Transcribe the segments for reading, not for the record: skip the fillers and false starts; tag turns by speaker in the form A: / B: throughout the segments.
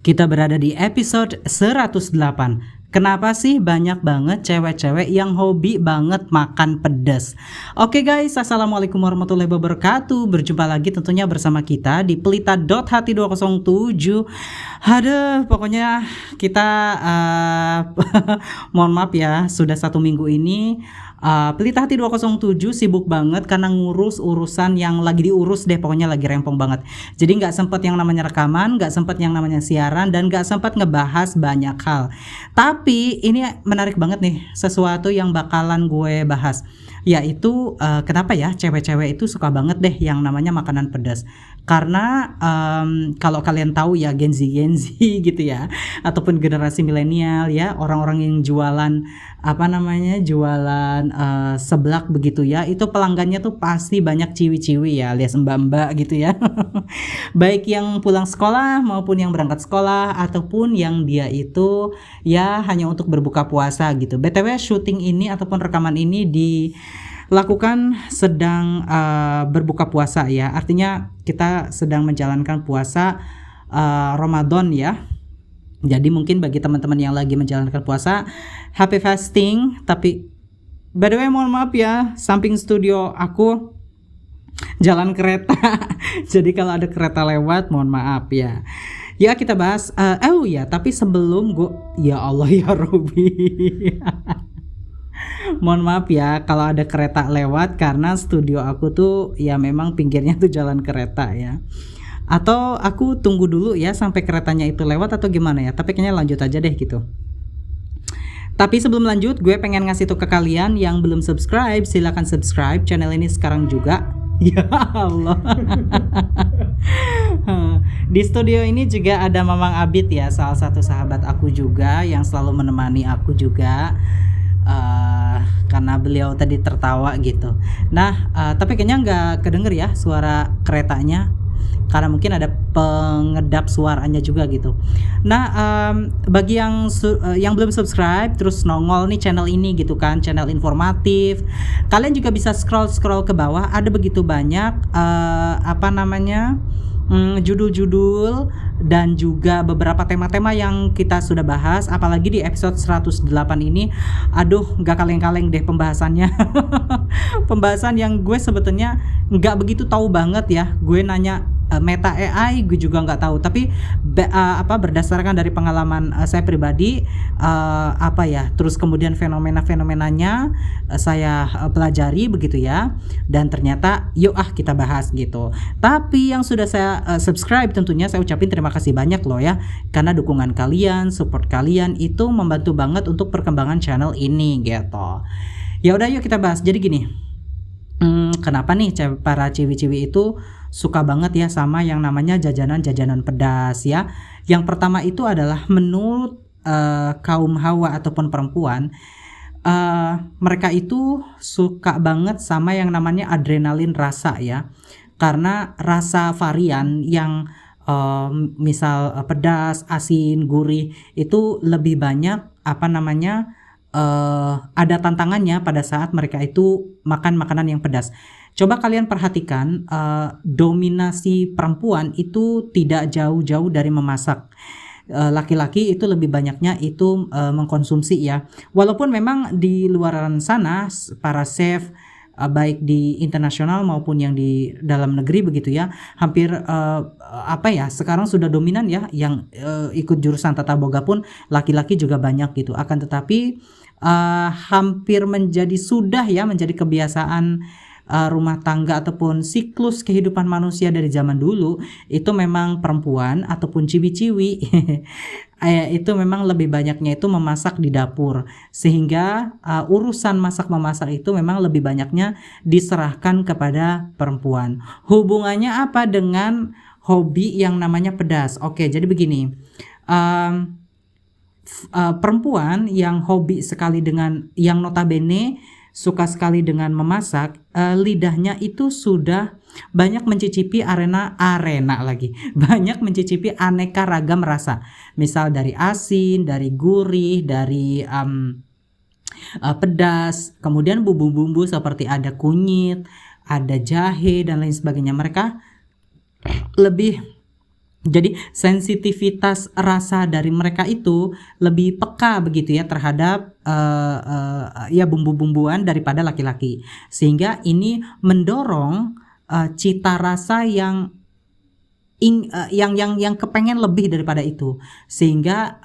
A: Kita berada di episode 108. Kenapa sih banyak banget cewek-cewek yang hobi banget makan pedas? Oke guys, assalamualaikum warahmatullahi wabarakatuh. Berjumpa lagi tentunya bersama kita di pelita.hati 207. Aduh, pokoknya kita mohon maaf ya, sudah 1 minggu ini Pelita Hati 207 sibuk banget karena ngurus urusan yang lagi diurus deh, pokoknya lagi rempong banget. Jadi gak sempet yang namanya rekaman, gak sempet yang namanya siaran, dan gak sempet ngebahas banyak hal. Tapi ini menarik banget nih, sesuatu yang bakalan gue bahas, yaitu kenapa ya cewek-cewek itu suka banget deh yang namanya makanan pedas. Karena kalau kalian tahu ya, Gen Z gitu ya, ataupun generasi milenial ya, orang-orang yang jualan jualan seblak begitu ya, itu pelanggannya tuh pasti banyak ciwi-ciwi ya, alias mbak-mbak gitu ya. Baik yang pulang sekolah maupun yang berangkat sekolah, ataupun yang dia itu ya hanya untuk berbuka puasa gitu. BTW syuting ini ataupun rekaman ini dilakukan sedang berbuka puasa ya, artinya kita sedang menjalankan puasa Ramadan ya. Jadi mungkin bagi teman-teman yang lagi menjalankan puasa, happy fasting. Tapi by the way mohon maaf ya, samping studio aku jalan kereta. Jadi kalau ada kereta lewat mohon maaf ya. Ya kita bahas tapi sebelum ya Allah ya Robi. Mohon maaf ya kalau ada kereta lewat, karena studio aku tuh ya memang pinggirnya tuh jalan kereta ya. Atau aku tunggu dulu ya sampai keretanya itu lewat atau gimana ya, tapi kayaknya lanjut aja deh gitu. Tapi sebelum lanjut, gue pengen ngasih tuh ke kalian yang belum subscribe, silakan subscribe channel ini sekarang juga. Ya Allah. Di studio ini juga ada Mamang Abid ya, salah satu sahabat aku juga yang selalu menemani aku juga. Karena beliau tadi tertawa gitu. Nah, tapi kayaknya nggak kedenger ya suara keretanya, karena mungkin ada pengedap suaranya juga gitu. Nah, bagi yang belum subscribe terus nongol nih channel ini gitu kan, channel informatif, kalian juga bisa scroll ke bawah, ada begitu banyak judul-judul dan juga beberapa tema-tema yang kita sudah bahas, apalagi di episode 108 ini. Aduh, gak kaleng-kaleng deh pembahasannya. Pembahasan yang gue sebetulnya gak begitu tahu banget ya. Gue nanya Meta AI gue juga nggak tahu, tapi berdasarkan dari pengalaman saya pribadi, terus kemudian fenomena-fenomenanya saya pelajari begitu ya, dan ternyata kita bahas gitu. Tapi yang sudah saya subscribe tentunya saya ucapin terima kasih banyak loh ya, karena dukungan kalian, support kalian itu membantu banget untuk perkembangan channel ini gitu. Ya udah, yuk kita bahas. Jadi gini, kenapa nih para ciwi-ciwi itu suka banget ya sama yang namanya jajanan-jajanan pedas ya. Yang pertama itu adalah menurut kaum hawa ataupun perempuan, mereka itu suka banget sama yang namanya adrenalin rasa ya. Karena rasa varian yang misal pedas, asin, gurih itu lebih banyak ada tantangannya pada saat mereka itu makan makanan yang pedas. Coba kalian perhatikan, dominasi perempuan itu tidak jauh-jauh dari memasak. Laki-laki itu lebih banyaknya itu mengkonsumsi ya. Walaupun memang di luaran sana para chef baik di internasional maupun yang di dalam negeri begitu ya, hampir sekarang sudah dominan ya, yang ikut jurusan tata boga pun laki-laki juga banyak gitu. Akan tetapi hampir menjadi kebiasaan rumah tangga ataupun siklus kehidupan manusia dari zaman dulu, itu memang perempuan ataupun ciwi-ciwi itu memang lebih banyaknya itu memasak di dapur, sehingga urusan masak-memasak itu memang lebih banyaknya diserahkan kepada perempuan. Hubungannya apa dengan hobi yang namanya pedas? Oke, jadi begini, perempuan yang hobi sekali dengan, yang notabene suka sekali dengan memasak, lidahnya itu sudah banyak mencicipi banyak mencicipi aneka ragam rasa, misal dari asin, dari gurih, dari pedas, kemudian bumbu-bumbu seperti ada kunyit, ada jahe dan lain sebagainya. Mereka lebih Jadi sensitivitas rasa dari mereka itu lebih peka begitu ya terhadap ya bumbu-bumbuan daripada laki-laki. Sehingga ini mendorong cita rasa yang kepengen lebih daripada itu. Sehingga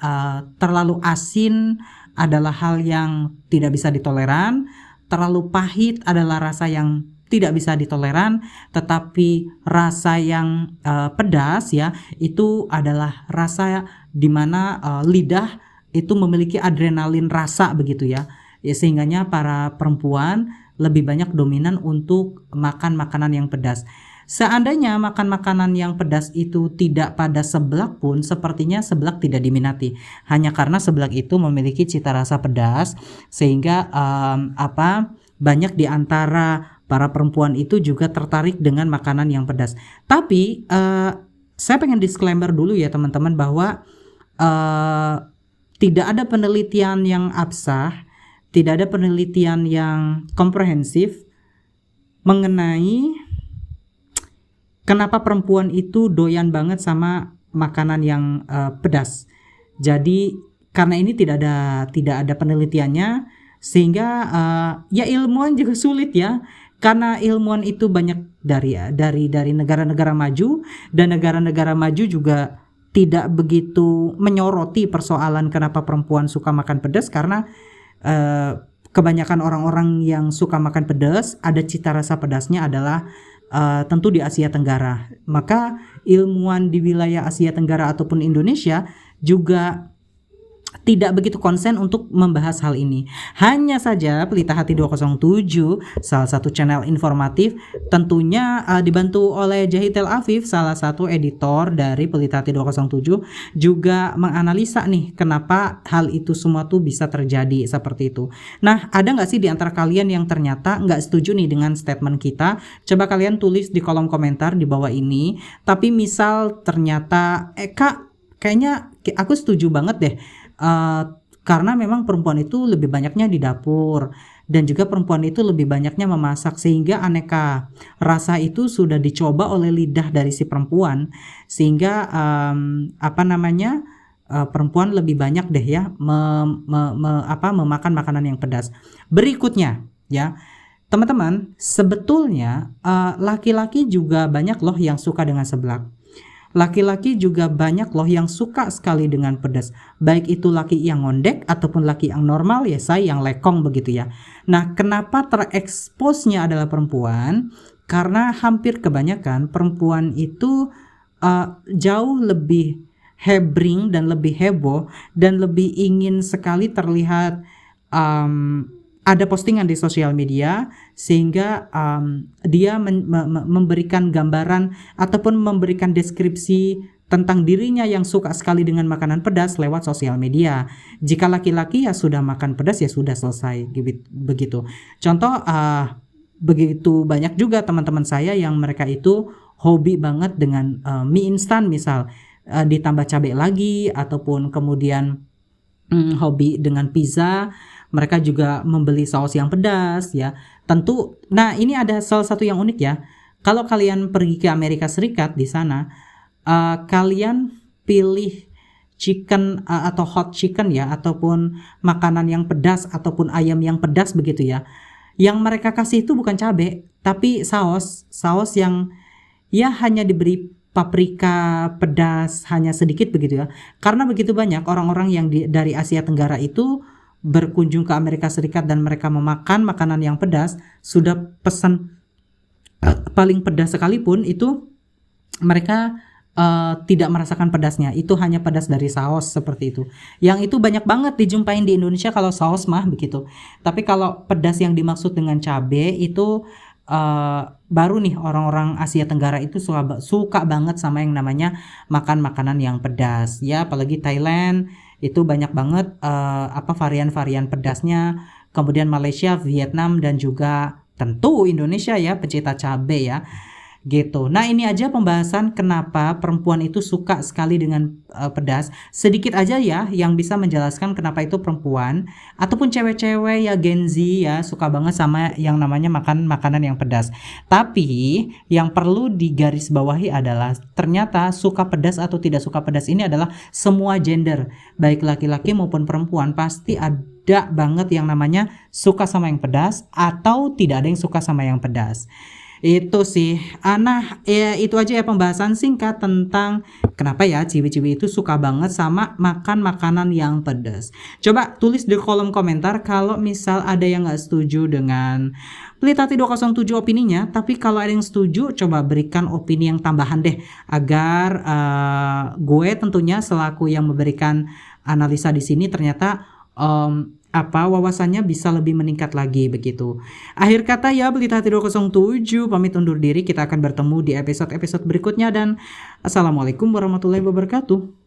A: terlalu asin adalah hal yang tidak bisa ditoleran, terlalu pahit adalah rasa yang tidak bisa ditoleran, tetapi rasa yang pedas ya itu adalah rasa di mana lidah itu memiliki adrenalin rasa begitu ya. Ya sehingganya para perempuan lebih banyak dominan untuk makan makanan yang pedas. Seandainya makan makanan yang pedas itu tidak pada seblak pun sepertinya seblak tidak diminati. Hanya karena seblak itu memiliki cita rasa pedas sehingga banyak di antara para perempuan itu juga tertarik dengan makanan yang pedas. Tapi saya pengen disclaimer dulu ya teman-teman bahwa tidak ada penelitian yang absah, tidak ada penelitian yang komprehensif mengenai kenapa perempuan itu doyan banget sama makanan yang pedas. Jadi karena ini tidak ada penelitiannya sehingga ya ilmuwan juga sulit ya. Karena ilmuwan itu banyak dari negara-negara maju dan negara-negara maju juga tidak begitu menyoroti persoalan kenapa perempuan suka makan pedas karena kebanyakan orang-orang yang suka makan pedas ada cita rasa pedasnya adalah tentu di Asia Tenggara. Maka ilmuwan di wilayah Asia Tenggara ataupun Indonesia juga tidak begitu konsen untuk membahas hal ini. Hanya saja Pelita Hati 207, salah satu channel informatif, tentunya dibantu oleh Jahitel Afif, salah satu editor dari Pelita Hati 207, juga menganalisa nih kenapa hal itu semua tuh bisa terjadi seperti itu. Nah, ada nggak sih di antara kalian yang ternyata nggak setuju nih dengan statement kita? Coba kalian tulis di kolom komentar di bawah ini. Tapi misal ternyata Kak, kayaknya aku setuju banget deh. Karena memang perempuan itu lebih banyaknya di dapur dan juga perempuan itu lebih banyaknya memasak sehingga aneka rasa itu sudah dicoba oleh lidah dari si perempuan sehingga perempuan lebih banyak deh ya memakan makanan yang pedas. Berikutnya ya teman-teman, sebetulnya laki-laki juga banyak loh yang suka dengan seblak. Laki-laki juga banyak loh yang suka sekali dengan pedas. Baik itu laki yang ngondek ataupun laki yang normal ya saya yang lekong begitu ya. Nah kenapa tereksposnya adalah perempuan? Karena hampir kebanyakan perempuan itu jauh lebih hebring dan lebih heboh dan lebih ingin sekali terlihat ada postingan di sosial media sehingga dia memberikan gambaran ataupun memberikan deskripsi tentang dirinya yang suka sekali dengan makanan pedas lewat sosial media. Jika laki-laki ya sudah makan pedas ya sudah selesai begitu. Contoh begitu banyak juga teman-teman saya yang mereka itu hobi banget dengan mie instan misal ditambah cabai lagi ataupun kemudian hobi dengan pizza. Mereka juga membeli saus yang pedas ya. Tentu, nah ini ada salah satu yang unik ya. Kalau kalian pergi ke Amerika Serikat di sana, kalian pilih chicken atau hot chicken ya, ataupun makanan yang pedas ataupun ayam yang pedas begitu ya. Yang mereka kasih itu bukan cabai, tapi saus yang ya hanya diberi paprika pedas hanya sedikit begitu ya. Karena begitu banyak orang-orang yang dari Asia Tenggara itu berkunjung ke Amerika Serikat dan mereka memakan makanan yang pedas, sudah pesan paling pedas sekalipun itu mereka tidak merasakan pedasnya, itu hanya pedas dari saus seperti itu. Yang itu banyak banget dijumpain di Indonesia kalau saus mah begitu. Tapi kalau pedas yang dimaksud dengan cabai itu baru nih orang-orang Asia Tenggara itu suka banget sama yang namanya makan makanan yang pedas ya, apalagi Thailand itu banyak banget varian-varian pedasnya. Kemudian Malaysia, Vietnam dan juga tentu Indonesia ya pecinta cabai ya. gitu. Nah, ini aja pembahasan kenapa perempuan itu suka sekali dengan pedas. Sedikit aja ya yang bisa menjelaskan kenapa itu perempuan ataupun cewek-cewek ya Gen Z ya suka banget sama yang namanya makan makanan yang pedas. Tapi yang perlu digarisbawahi adalah ternyata suka pedas atau tidak suka pedas ini adalah semua gender, baik laki-laki maupun perempuan pasti ada banget yang namanya suka sama yang pedas atau tidak ada yang suka sama yang pedas. Itu sih. Nah, ya itu aja ya pembahasan singkat tentang kenapa ya ciwi-ciwi itu suka banget sama makan makanan yang pedas. Coba tulis di kolom komentar kalau misal ada yang nggak setuju dengan Pelitati 207 opininya, tapi kalau ada yang setuju coba berikan opini yang tambahan deh agar gue tentunya selaku yang memberikan analisa di sini ternyata wawasannya bisa lebih meningkat lagi begitu. Akhir kata ya Pelitati 207 pamit undur diri, kita akan bertemu di episode-episode berikutnya dan assalamualaikum warahmatullahi wabarakatuh.